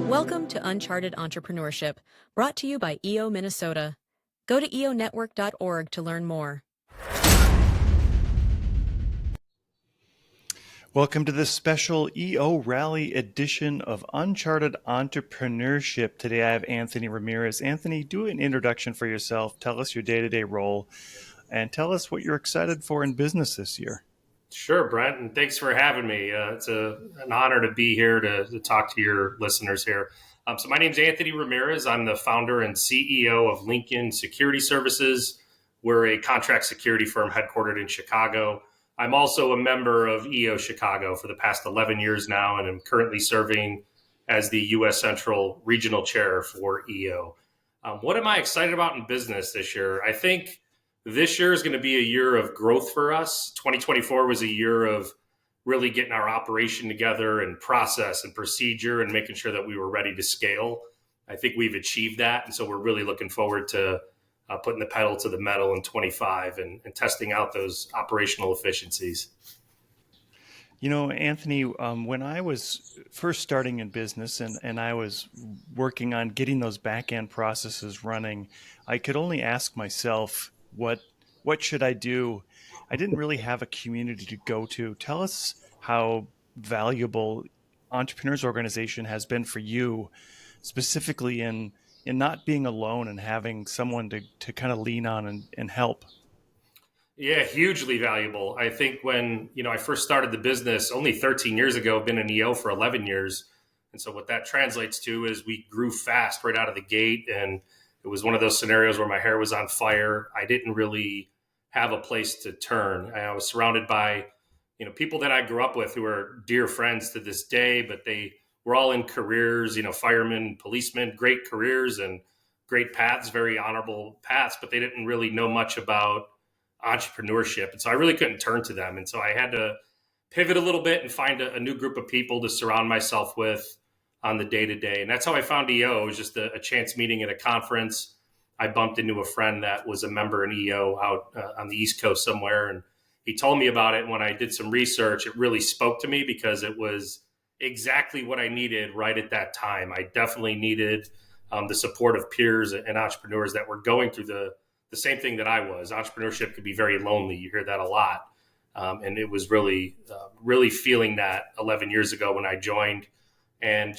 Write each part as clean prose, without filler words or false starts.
Welcome to Uncharted Entrepreneurship, brought to you by EO Minnesota. Go to eonetwork.org to learn more. Welcome to this special EO Rally edition of Uncharted Entrepreneurship. Today I have Anthony Ramirez. Anthony, do an introduction for yourself. Tell us your day-to-day role and tell us what you're excited for in business this year. Sure, Brent, and thanks for having me. It's an honor to be here to talk to your listeners here. So my name's Anthony Ramirez. I'm the founder and CEO of Lincoln Security Services. We're a contract security firm headquartered in Chicago. I'm also a member of EO Chicago for the past 11 years now, and I'm currently serving as the U.S. Central Regional Chair for EO. What am I excited about in business this year? I think this year is going to be a year of growth for us. 2024 was a year of really getting our operation together and process and procedure and making sure that we were ready to scale. I think we've achieved that. And so we're really looking forward to putting the pedal to the metal in 25 and testing out those operational efficiencies. You know, Anthony, when I was first starting in business and I was working on getting those back-end processes running, I could only ask myself, what should I do? I didn't really have a community to go to. Tell us how valuable Entrepreneurs Organization has been for you, specifically in not being alone and having someone to kind of lean on and help. Yeah, hugely valuable. I think when I first started the business only 13 years ago, I've been an EO for 11 years. And so what that translates to is we grew fast right out of the gate. And it was one of those scenarios where my hair was on fire. I didn't really have a place to turn. I was surrounded by, people that I grew up with who are dear friends to this day, but they were all in careers, firemen, policemen, great careers and great paths, very honorable paths, but they didn't really know much about entrepreneurship. And so I really couldn't turn to them. And so I had to pivot a little bit and find a new group of people to surround myself with on the day-to-day. And that's how I found EO. It was just a chance meeting at a conference. I bumped into a friend that was a member in EO out on the East Coast somewhere. And he told me about it. And when I did some research, it really spoke to me because it was exactly what I needed right at that time. I definitely needed the support of peers and entrepreneurs that were going through the same thing that I was. Entrepreneurship could be very lonely. You hear that a lot. And it was really feeling that 11 years ago when I joined. And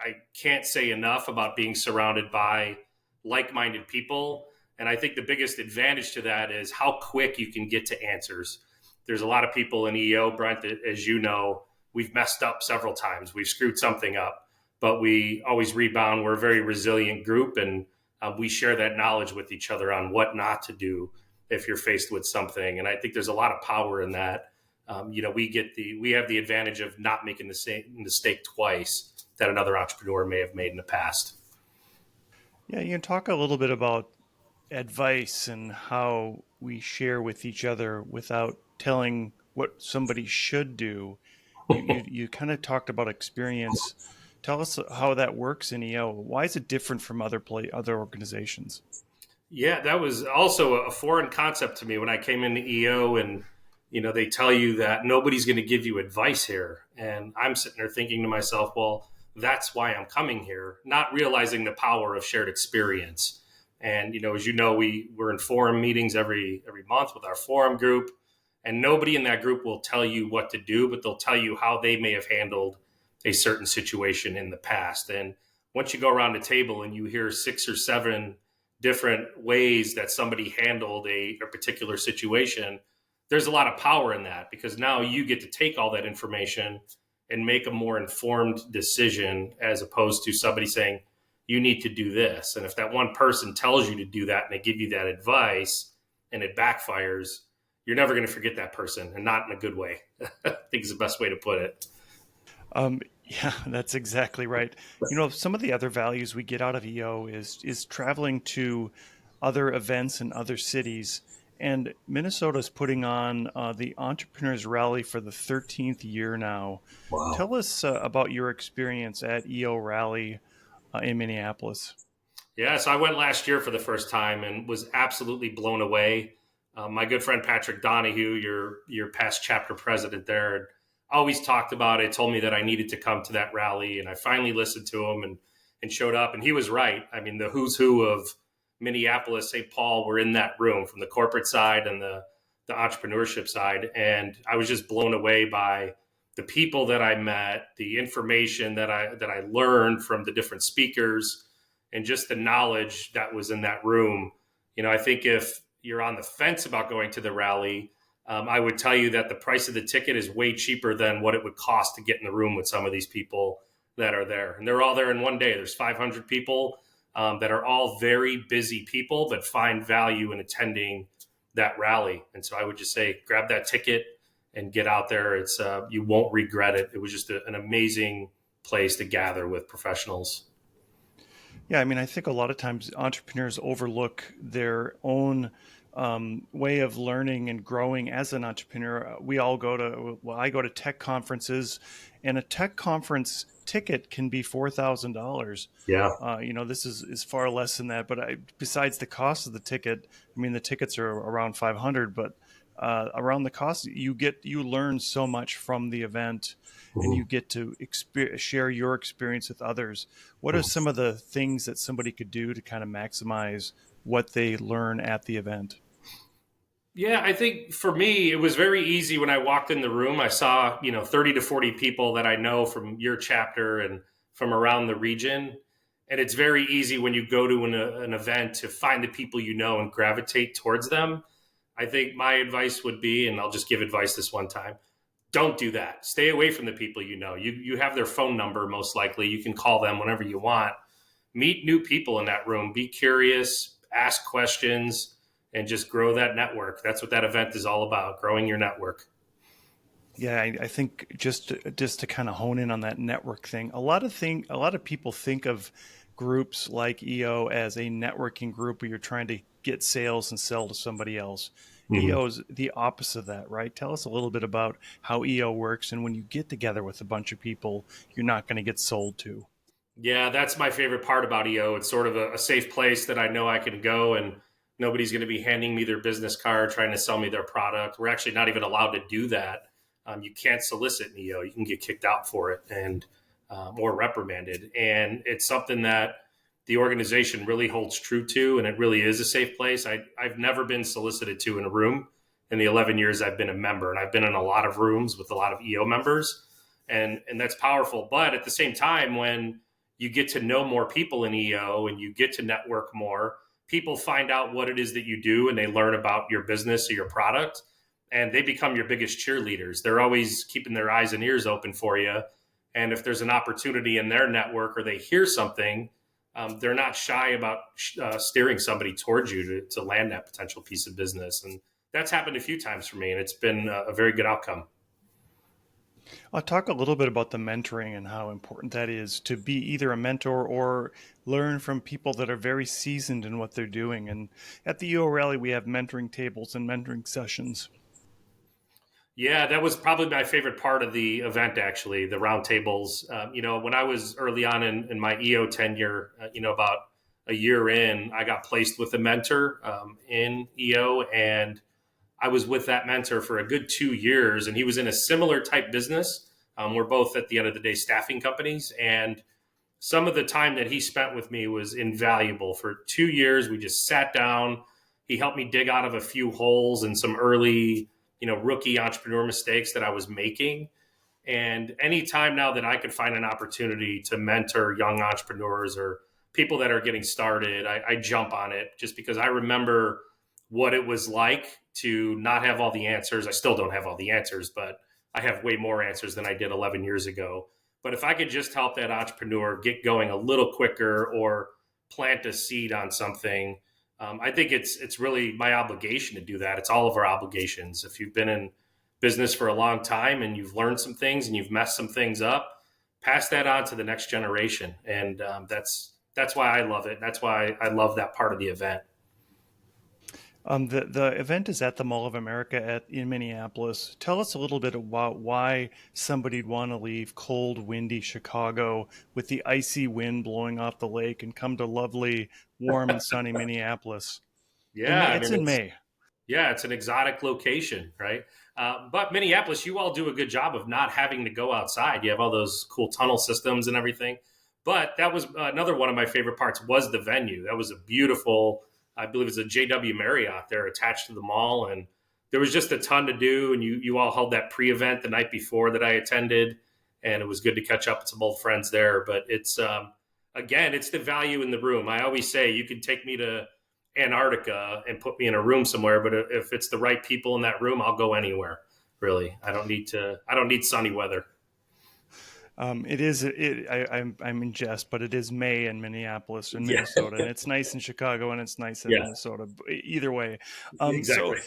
I can't say enough about being surrounded by like-minded people. And I think the biggest advantage to that is how quick you can get to answers. There's a lot of people in EO, Brent, as you know, we've messed up several times. We've screwed something up, but we always rebound. We're a very resilient group, and we share that knowledge with each other on what not to do if you're faced with something. And I think there's a lot of power in that. We have the advantage of not making the same mistake twice that another entrepreneur may have made in the past. Yeah, you can talk a little bit about advice and how we share with each other without telling what somebody should do. You kind of talked about experience. Tell us how that works in EO. Why is it different from other organizations? Yeah, that was also a foreign concept to me when I came into EO, and they tell you that nobody's going to give you advice here. And I'm sitting there thinking to myself, well, that's why I'm coming here, not realizing the power of shared experience. And, as you know, we're in forum meetings every month with our forum group, and nobody in that group will tell you what to do, but they'll tell you how they may have handled a certain situation in the past. And once you go around the table and you hear 6 or 7 different ways that somebody handled a particular situation, there's a lot of power in that, because now you get to take all that information and make a more informed decision, as opposed to somebody saying, you need to do this. And if that one person tells you to do that and they give you that advice and it backfires, you're never going to forget that person, and not in a good way. I think is the best way to put it. Yeah, that's exactly right. Some of the other values we get out of EO is traveling to other events in other cities. And Minnesota is putting on the Entrepreneurs Rally for the 13th year now. Wow. Tell us about your experience at EO Rally in Minneapolis. Yeah, so I went last year for the first time and was absolutely blown away. My good friend Patrick Donahue, your past chapter president there, always talked about it, told me that I needed to come to that rally. And I finally listened to him and showed up. And he was right. I mean, the who's who of Minneapolis, St. Paul were in that room, from the corporate side and the entrepreneurship side. And I was just blown away by the people that I met, the information that I learned from the different speakers, and just the knowledge that was in that room. I think if you're on the fence about going to the rally, I would tell you that the price of the ticket is way cheaper than what it would cost to get in the room with some of these people that are there. And they're all there in one day. There's 500 people that are all very busy people that find value in attending that rally. And so I would just say, grab that ticket and get out there. It's you won't regret it. It was just an amazing place to gather with professionals. Yeah, I mean, I think a lot of times entrepreneurs overlook their own way of learning and growing as an entrepreneur. I go to tech conferences, and a tech conference ticket can be $4,000. Yeah. This is far less than that. But besides the cost of the ticket, I mean, the tickets are around 500, but around the cost, you learn so much from the event, and you get to share your experience with others. What are some of the things that somebody could do to kind of maximize what they learn at the event? Yeah, I think for me, it was very easy when I walked in the room. I saw, 30 to 40 people that I know from your chapter and from around the region. And it's very easy when you go to an event to find the people you know and gravitate towards them. I think my advice would be, and I'll just give advice this one time, don't do that. Stay away from the people you know. You have their phone number, most likely. You can call them whenever you want. Meet new people in that room. Be curious, ask questions, and just grow that network. That's what that event is all about, growing your network. Yeah, I think just to kind of hone in on that network thing, a lot of people think of groups like EO as a networking group where you're trying to get sales and sell to somebody else. EO is the opposite of that, right? Tell us a little bit about how EO works, and when you get together with a bunch of people, you're not going to get sold to. Yeah, that's my favorite part about EO. It's sort of a safe place that I know I can go and nobody's going to be handing me their business card, trying to sell me their product. We're actually not even allowed to do that. You can't solicit in EO. You can get kicked out for it and or reprimanded. And it's something that the organization really holds true to, and it really is a safe place. I've never been solicited to in a room in the 11 years I've been a member, and I've been in a lot of rooms with a lot of EO members, and that's powerful. But at the same time, when you get to know more people in EO and you get to network more, people find out what it is that you do, and they learn about your business or your product, and they become your biggest cheerleaders. They're always keeping their eyes and ears open for you. And if there's an opportunity in their network or they hear something, they're not shy about steering somebody towards you to land that potential piece of business. And that's happened a few times for me, and it's been a very good outcome. I'll talk a little bit about the mentoring and how important that is to be either a mentor or learn from people that are very seasoned in what they're doing. And at the EO Rally, we have mentoring tables and mentoring sessions. Yeah, that was probably my favorite part of the event, actually, the roundtables. When I was early on in my EO tenure, about a year in, I got placed with a mentor in EO, and I was with that mentor for a good 2 years, and he was in a similar type business. We're both, at the end of the day, staffing companies, and some of the time that he spent with me was invaluable. For 2 years, we just sat down. He helped me dig out of a few holes and some early rookie entrepreneur mistakes that I was making. And anytime now that I could find an opportunity to mentor young entrepreneurs or people that are getting started, I jump on it, just because I remember what it was like to not have all the answers. I still don't have all the answers, but I have way more answers than I did 11 years ago. But if I could just help that entrepreneur get going a little quicker or plant a seed on something, I think it's really my obligation to do that. It's all of our obligations. If you've been in business for a long time and you've learned some things and you've messed some things up, pass that on to the next generation. And that's why I love it. That's why I love that part of the event. The event is at the Mall of America in Minneapolis. Tell us a little bit about why somebody'd want to leave cold, windy Chicago with the icy wind blowing off the lake and come to lovely, warm and sunny Minneapolis. Yeah, It's in May. Yeah, it's an exotic location, right? But Minneapolis, you all do a good job of not having to go outside. You have all those cool tunnel systems and everything. But that was another one of my favorite parts was the venue. That was a beautiful, I believe it's a JW Marriott there attached to the mall. And there was just a ton to do. And you all held that pre-event the night before that I attended. And it was good to catch up with some old friends there. But it's, again, it's the value in the room. I always say you can take me to Antarctica and put me in a room somewhere. But if it's the right people in that room, I'll go anywhere, really. I don't need sunny weather. I'm in jest, but it is May in Minneapolis and Minnesota, and it's nice in Chicago and it's nice in Minnesota. Either way, Exactly.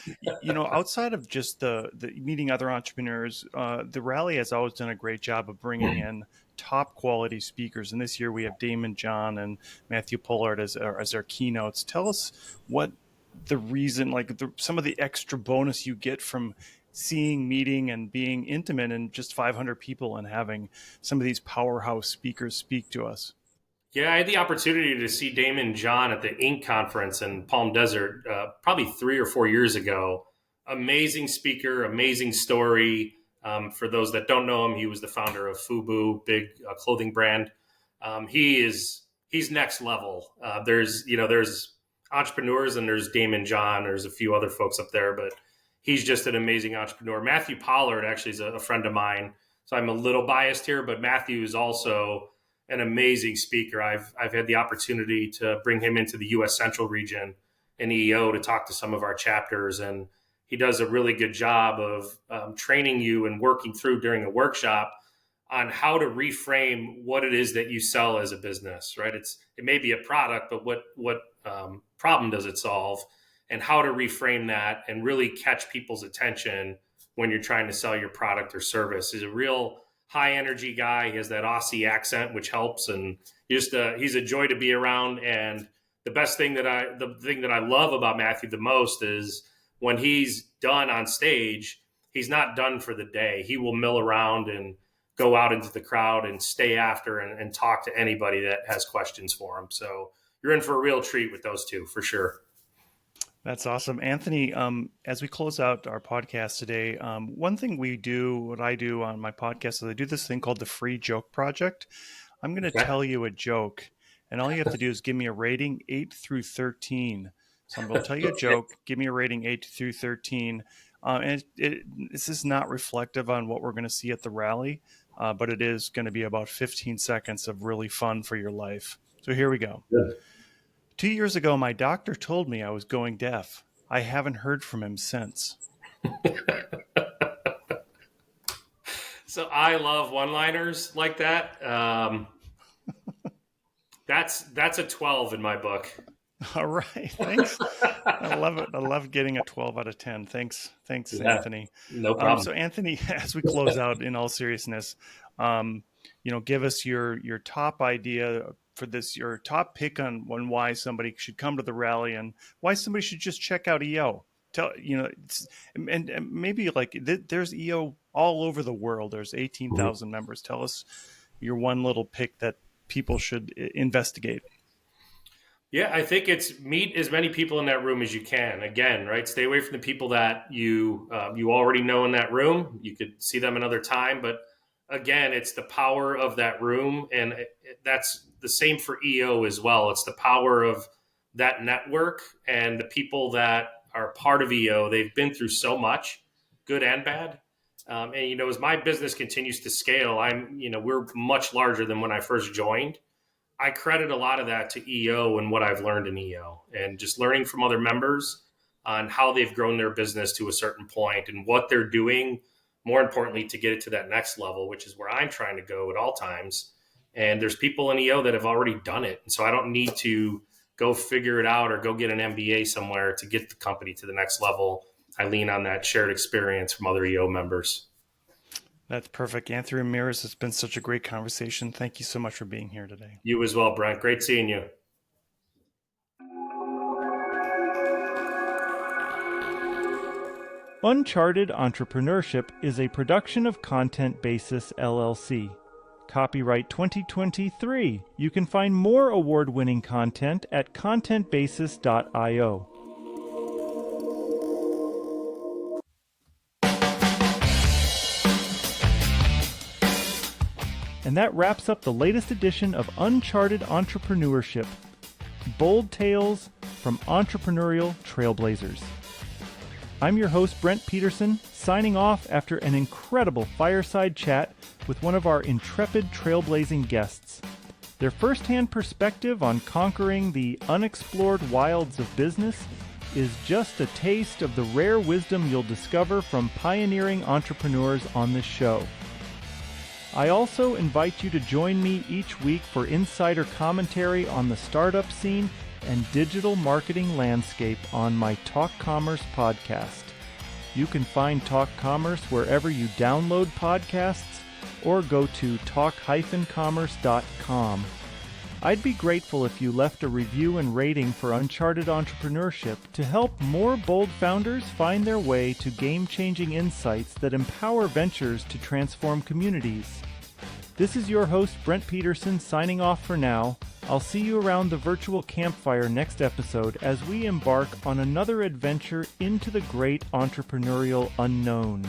So outside of just the meeting other entrepreneurs, the rally has always done a great job of bringing in top quality speakers. And this year we have Daymond, John, and Matthew Pollard as our keynotes. Tell us what the reason, some of the extra bonus you get from seeing, meeting, and being intimate in just 500 people and having some of these powerhouse speakers speak to us. Yeah, I had the opportunity to see Daymond John at the Inc. conference in Palm Desert probably 3 or 4 years ago. Amazing speaker, amazing story. For those that don't know him, he was the founder of FUBU, big clothing brand. He's next level. There's entrepreneurs and there's Daymond John. There's a few other folks up there, but he's just an amazing entrepreneur. Matthew Pollard actually is a friend of mine, so I'm a little biased here, but Matthew is also an amazing speaker. I've had the opportunity to bring him into the U.S. Central region in EO to talk to some of our chapters, and he does a really good job of training you and working through during a workshop on how to reframe what it is that you sell as a business, right? It may be a product, but what problem does it solve? And how to reframe that and really catch people's attention when you're trying to sell your product or service. He's a real high energy guy. He has that Aussie accent, which helps. And he's a joy to be around. And the thing that I love about Matthew the most is when he's done on stage, he's not done for the day. He will mill around and go out into the crowd and stay after and talk to anybody that has questions for him. So you're in for a real treat with those two for sure. That's awesome. Anthony, as we close out our podcast today, one thing what I do on my podcast is I do this thing called the Free Joke Project. I'm going to tell you a joke, and all you have to do is give me a rating 8 through 13. So I'm going to tell you a joke, give me a rating 8 through 13. And this is not reflective on what we're going to see at the rally, but it is going to be about 15 seconds of really fun for your life. So here we go. Good. 2 years ago, my doctor told me I was going deaf. I haven't heard from him since. So I love one-liners like that. That's a 12 in my book. All right. Thanks. I love it. I love getting a 12 out of 10. Thanks, Anthony. No problem. So Anthony, as we close out in all seriousness, give us your top idea for this, your top pick on why somebody should come to the rally and why somebody should just check out EO. And maybe there's EO all over the world. There's 18,000 members. Tell us your one little pick that people should investigate. Yeah, I think it's meet as many people in that room as you can. Again, right? Stay away from the people that you already know in that room. You could see them another time, but again, it's the power of that room, and that's the same for EO as well. It's the power of that network and the people that are part of EO. They've been through so much, good and bad. And as my business continues to scale, we're much larger than when I first joined. I credit a lot of that to EO and what I've learned in EO, and just learning from other members on how they've grown their business to a certain point and what they're doing, more importantly, to get it to that next level, which is where I'm trying to go at all times. And there's people in EO that have already done it. And so I don't need to go figure it out or go get an MBA somewhere to get the company to the next level. I lean on that shared experience from other EO members. That's perfect. Anthony Ramirez, it's been such a great conversation. Thank you so much for being here today. You as well, Brent. Great seeing you. Uncharted Entrepreneurship is a production of Content Basis, LLC. Copyright 2023. You can find more award-winning content at contentbasis.io. And that wraps up the latest edition of Uncharted Entrepreneurship. Bold tales from entrepreneurial trailblazers. I'm your host, Brent Peterson, signing off after an incredible fireside chat with one of our intrepid trailblazing guests. Their first-hand perspective on conquering the unexplored wilds of business is just a taste of the rare wisdom you'll discover from pioneering entrepreneurs on this show. I also invite you to join me each week for insider commentary on the startup scene and digital marketing landscape on my Talk Commerce podcast. You can find Talk Commerce wherever you download podcasts or go to talk-commerce.com. I'd be grateful if you left a review and rating for Uncharted Entrepreneurship to help more bold founders find their way to game-changing insights that empower ventures to transform communities. This is your host, Brent Peterson, signing off for now. I'll see you around the virtual campfire next episode as we embark on another adventure into the great entrepreneurial unknown.